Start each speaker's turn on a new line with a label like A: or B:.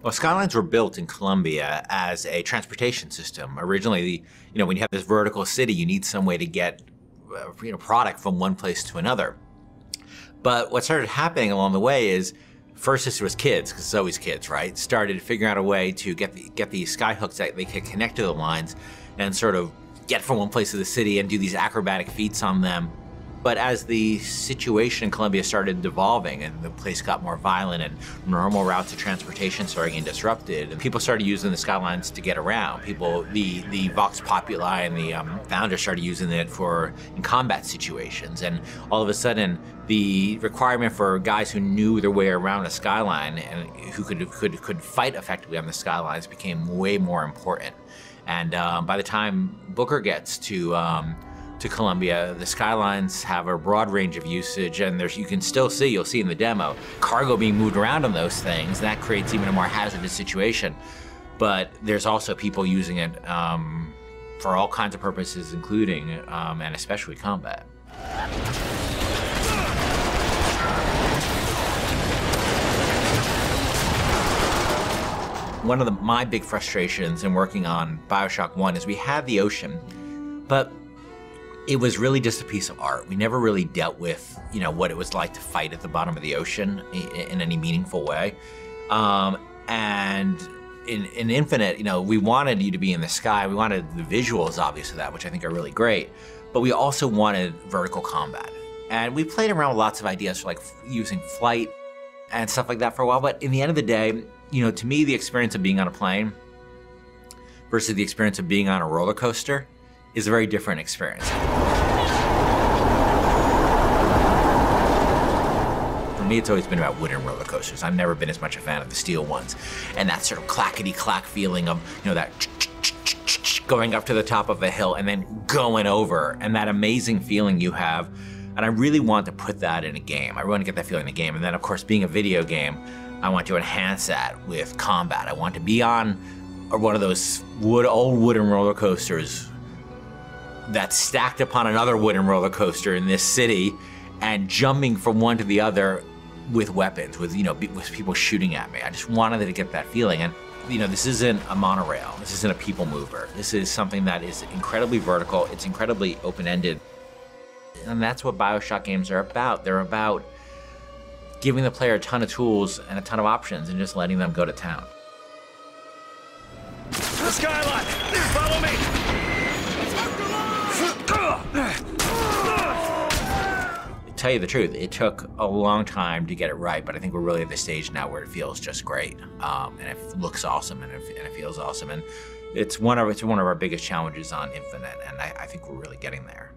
A: Well, skylines were built in Colombia as a transportation system. Originally, when you have this vertical city, you need some way to get product from one place to another. But what started happening along the way is, first this was kids, because it's always kids, right? Started figuring out a way to get these skyhooks that they could connect to the lines and sort of get from one place to the city and do these acrobatic feats on them. But as the situation in Colombia started devolving and the place got more violent and normal routes of transportation started getting disrupted, and people started using the skylines to get around. The Vox Populi and the founders started using it in combat situations. And all of a sudden, the requirement for guys who knew their way around a skyline and who could fight effectively on the skylines became way more important. And by the time Booker gets to Colombia, the skylines have a broad range of usage, and you'll see in the demo, cargo being moved around on those things. That creates even a more hazardous situation. But there's also people using it for all kinds of purposes, including and especially combat. One of my big frustrations in working on BioShock 1 is we had the ocean, but it was really just a piece of art. We never really dealt with, what it was like to fight at the bottom of the ocean in any meaningful way. And in Infinite, we wanted you to be in the sky. We wanted the visuals, obviously, of that, which I think are really great. But we also wanted vertical combat. And we played around with lots of ideas for like using flight and stuff like that for a while. But in the end of the day, to me, the experience of being on a plane versus the experience of being on a roller coaster is a very different experience. For me, it's always been about wooden roller coasters. I've never been as much a fan of the steel ones. And that sort of clackety-clack feeling of, that going up to the top of a hill and then going over, and that amazing feeling you have. And I really want to put that in a game. I want to get that feeling in a game. And then, of course, being a video game, I want to enhance that with combat. I want to be on one of those old wooden roller coasters that's stacked upon another wooden roller coaster in this city and jumping from one to the other with weapons, with people shooting at me. I just wanted to get that feeling. And this isn't a monorail. This isn't a people mover. This is something that is incredibly vertical. It's incredibly open-ended. And that's what BioShock games are about. They're about giving the player a ton of tools and a ton of options and just letting them go to town.
B: The skyline! Follow me!
A: To tell you the truth, it took a long time to get it right, but I think we're really at the stage now where it feels just great. And it looks awesome and it feels awesome. And it's one of our biggest challenges on Infinite, and I think we're really getting there.